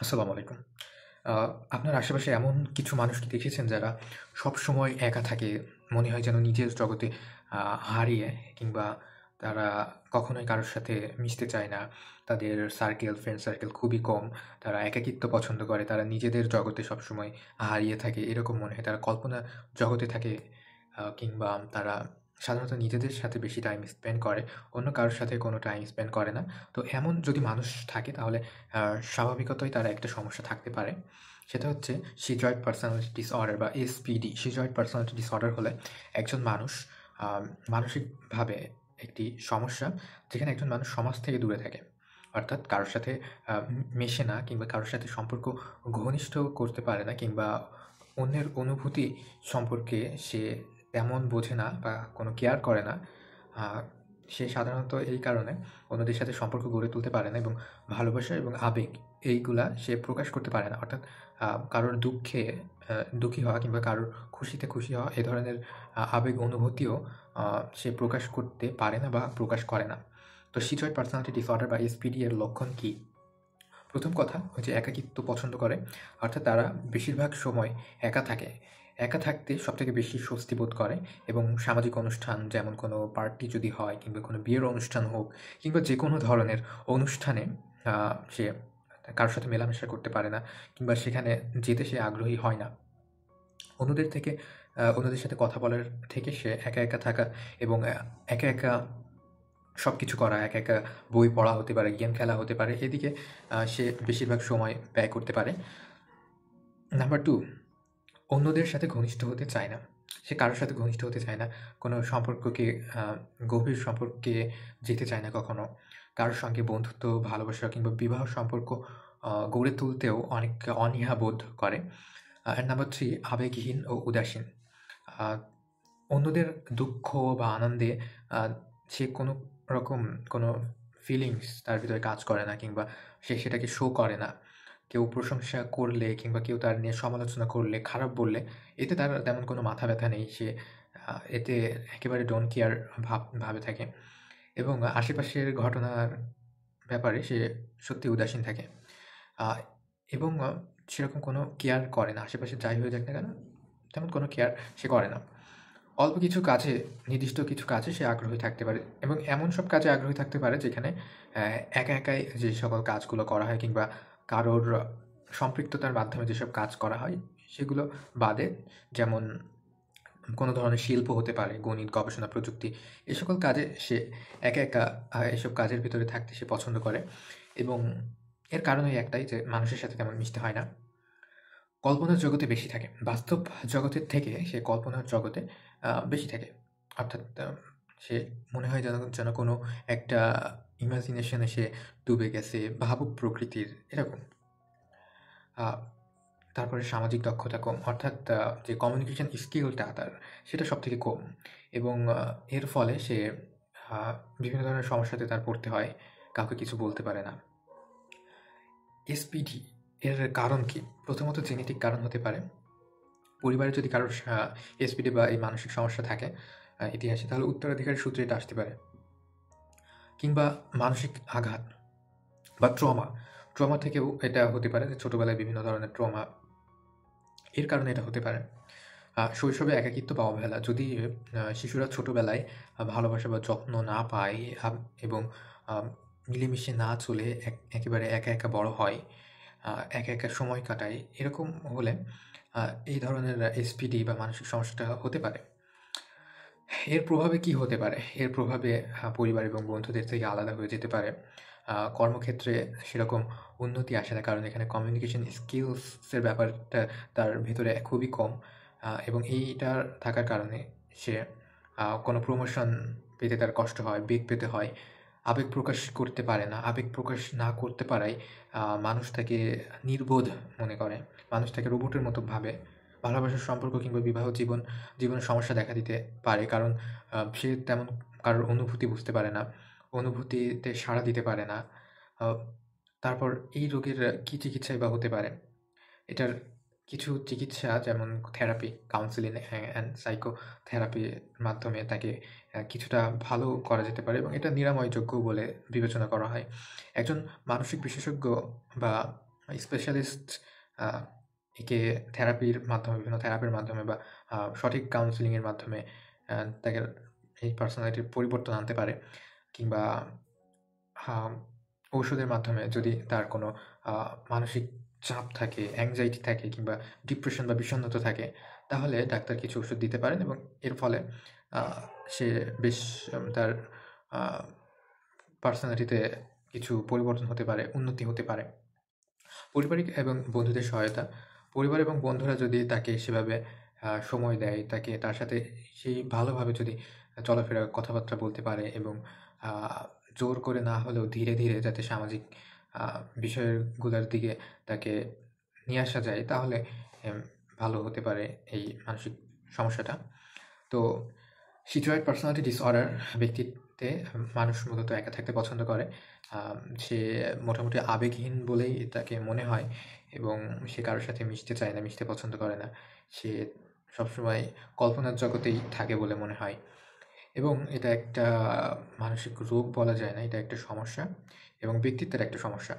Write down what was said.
আসসালামু আলাইকুম। আ আপনার আশেপাশে এমন কিছু মানুষ কি দেখেছেন যারা সবসময় একা থাকে? মনে হয় যেন নিজের জগতে আ হারিয়ে কিংবা তারা কখনোই কারো সাথে মিশতে চায় না। তাদের ফ্রেন্ড সার্কেল খুবই কম। তারা একাকিত্ব পছন্দ করে। তারা নিজেদের জগতে সবসময় হারিয়ে থাকে। এরকম মনে হয়। তারা কল্পনা জগতে থাকে কিংবা তারা সাধারণত নিজেদের সাথে বেশি টাইম স্পেন্ড করে। অন্য কারো সাথে কোনো টাইম স্পেন্ড করে না। তো এমন যদি মানুষ থাকে তাহলে স্বাভাবিকতই তার একটা সমস্যা থাকতে পারে। সেটা হচ্ছে শিজয়েড পার্সোনালিটি ডিসঅর্ডার বা এসপিডি। শিজয়েড পার্সোনালিটি ডিসঅর্ডার হলে একজন মানুষ মানসিকভাবে একটি সমস্যা, যেখানে একজন মানুষ সমাজ থেকে দূরে থাকে। অর্থাৎ কারো সাথে মেশে না কিংবা কারো সাথে সম্পর্ক ঘনিষ্ঠ করতে পারে না কিংবা অন্যের অনুভূতি সম্পর্কে সে তেমন বোঝে না বা কোনো কেয়ার করে না। আ সে সাধারণত এই কারণে অন্যদের সাথে সম্পর্ক গড়ে তুলতে পারে না এবং ভালোবাসা এবং আবেগ এইগুলা সে প্রকাশ করতে পারে না। অর্থাৎ কারোর দুঃখে দুঃখী হওয়া কিংবা কারোর খুশিতে খুশি হওয়া এ ধরনের আবেগ অনুভূতিও আ সে প্রকাশ করতে পারে না বা প্রকাশ করে না। তো শিজয়েড পার্সোনালিটি ডিসঅর্ডার বা এসপিডি এর লক্ষণ কী? প্রথম কথা হচ্ছে একাকিত্ব পছন্দ করে। অর্থাৎ তারা বেশিরভাগ সময় একা থাকে। একা থাকতে সবথেকে বেশি স্বস্তি বোধ করে এবং সামাজিক অনুষ্ঠান যেমন কোনো পার্টি যদি হয় কিংবা কোনো বিয়ের অনুষ্ঠান হোক কিংবা যেকোনো ধরনের অনুষ্ঠানে সে কারো সাথে মেলামেশা করতে পারে না কিংবা সেখানে যেতে সে আগ্রহী হয় না। অন্যদের থেকে অন্যদের সাথে কথা বলার থেকে সে একা, একা থাকা এবং একা, একা সবকিছু করা, একা, একা বই পড়া হতে পারে, গেম খেলা হতে পারে। এদিকে সে বেশিরভাগ সময় ব্যয় করতে পারে। নাম্বার 2, অন্যদের সাথে ঘনিষ্ঠ হতে চায় না। সে কারো সাথে ঘনিষ্ঠ হতে চায় না। কোনো সম্পর্ককে আ গভীর সম্পর্কে যেতে চায় না কখনো। কারো সঙ্গে বন্ধুত্ব, ভালোবাসা কিংবা বিবাহ সম্পর্ক গড়ে তুলতেও অনেক অনীহা বোধ করে। অ্যান্ড নাম্বার 3, আবেগহীন ও উদাসীন। আ অন্যদের দুঃখ বা আনন্দে আ সে কোনো রকম কোনো ফিলিংস তার ভিতরে কাজ করে না কিংবা সে সেটাকে শো করে না। কেউ প্রশংসা করলে কিংবা কেউ তার নিয়ে সমালোচনা করলে, খারাপ বললে, এতে তার তেমন কোনো মাথা ব্যথা নেই। সে এতে একেবারে ডোন্ট কেয়ার ভাবে থাকে এবং আশেপাশের ঘটনার ব্যাপারে সে সত্যিই উদাসীন থাকে। আ এবং সেরকম কোনো কেয়ার করে না। আশেপাশে যাই হয়ে যাক না কেন, তেমন কোনো কেয়ার সে করে না। অল্প কিছু কাজে, নির্দিষ্ট কিছু কাজে সে আগ্রহী থাকতে পারে এবং এমন সব কাজে আগ্রহী থাকতে পারে যেখানে একা একাই যে সকল কাজগুলো করা হয় কিংবা কারোর সম্পৃক্ততার মাধ্যমে যেসব কাজ করা হয় সেগুলো বাদে, যেমন কোনো ধরনের শিল্প হতে পারে, গণিত, গবেষণা, প্রযুক্তি, এ সকল কাজে সে একা একা এসব কাজের ভিতরে থাকতে সে পছন্দ করে এবং এর কারণ ওই একটাই যে মানুষের সাথে তেমন মিশতে হয় না। কল্পনার জগতে বেশি থাকে। বাস্তব জগতের থেকে সে কল্পনার জগতে বেশি থাকে। অর্থাৎ সে মনে হয় যেন যেন কোনো একটা ইমাজিনেশন এ সে ডুবে গেছে, ভাবুক প্রকৃতির এরকম। আ তারপরে সামাজিক দক্ষতা কম। অর্থাৎ যে কমিউনিকেশন স্কিলটা তার সেটা সবথেকে কম এবং এর ফলে সে আ বিভিন্ন ধরনের সমস্যাতে তার পড়তে হয়। কাউকে কিছু বলতে পারে না। এসপিডি এর কারণ কি? প্রথমত জেনেটিক কারণ হতে পারে। পরিবারে যদি কারোর এসপিডি বা এই মানসিক সমস্যা থাকে ইতিহাসে, তাহলে উত্তরাধিকারী সূত্রে এটা আসতে পারে। কিংবা মানসিক আঘাত বা ট্রমা। ট্রমা থেকেও এটা হতে পারে যে ছোটবেলায় বিভিন্ন ধরনের ট্রমা, এর কারণে এটা হতে পারে। শৈশবে একাকিত্ব বা অবহেলা। যদি শিশুরা ছোটবেলায় ভালোবাসা বা যত্ন না পায় এবং আ মিলেমিশে না চলে একেবারে একা, একা বড় হয়, একা, একা সময় কাটায়, এরকম হলে আ এই ধরনের এসপিডি বা মানসিক সমস্যাটা হতে পারে। এর প্রভাবে কি হতে পারে? এর প্রভাবে পরিবার এবং বন্ধুদের থেকে আলাদা হয়ে যেতে পারে। কর্মক্ষেত্রে সেরকম উন্নতি আসে না। কারণ এখানে কমিউনিকেশন স্কিলস এর ব্যাপারটা তার ভেতরে খুবই কম। এবং এইটার থাকার কারণে সে কোনো প্রমোশন পেতে তার কষ্ট হয়, বেগ পেতে হয়। আবেগ প্রকাশ করতে পারে না। আবেগ প্রকাশ না করতে পারায় মানুষ তাকে নির্বোধ মনে করে। মানুষ তাকে রোবটের মতো ভাবে। ভালোবাসার সম্পর্ক কিংবা বিবাহ জীবনে সমস্যা দেখা দিতে পারে। কারণ সে তেমন কারোর অনুভূতি বুঝতে পারে না। অনুভূতিতে সাড়া দিতে পারে না। আ তারপর এই রোগের কি চিকিৎসাই বা হতে পারে? এটার কিছু চিকিৎসা যেমন থেরাপি, কাউন্সেলিং অ্যান্ড সাইকোথেরাপির মাধ্যমে তাকে কিছুটা ভালো করা যেতে পারে এবং এটা নিরাময়যোগ্য বলে বিবেচনা করা হয়। একজন মানসিক বিশেষজ্ঞ বা স্পেশালিস্ট একে বিভিন্ন থেরাপির মাধ্যমে বা সঠিক কাউন্সেলিংয়ের মাধ্যমে তাকে এই পার্সোনালিটির পরিবর্তন আনতে পারে, কিংবা ঔষধের মাধ্যমে যদি তার কোনো মানসিক চাপ থাকে, অ্যাংজাইটি থাকে, কিংবা ডিপ্রেশন বা বিষণ্ণতা থাকে, তাহলে ডাক্তার কিছু ওষুধ দিতে পারেন এবং এর ফলে সে বেশ তার পার্সোনালিটিতে কিছু পরিবর্তন হতে পারে, উন্নতি হতে পারে। পারিবারিক এবং বন্ধুদের সহায়তা। পরিবার এবং বন্ধুরা যদি তাকে সেভাবে সময় দেয়, তার সাথে সেই ভালোভাবে যদি চলাফেরা, কথাবার্তা বলতে পারে এবং আ জোর করে না হলেও ধীরে, ধীরে যাতে সামাজিক আ বিষয়গুলোর দিকে তাকে নিয়ে আসা যায়, তাহলে এম ভালো হতে পারে এই মানসিক সমস্যাটা। তো সিচুয়েড পার্সোনালিটি ডিসঅর্ডার ব্যক্তিত্বে মানুষ মূলত একা থাকতে পছন্দ করে। সে মোটামুটি আবেগহীন বলেই তাকে মনে হয় এবং সে কারো সাথে মিশতে চায় না, মিশতে পছন্দ করে না। সে সবসময় কল্পনার জগতেই থাকে বলে মনে হয় এবং এটা একটা মানসিক রোগ বলা যায় না, এটা একটা সমস্যা এবং ব্যক্তিত্বের একটা সমস্যা।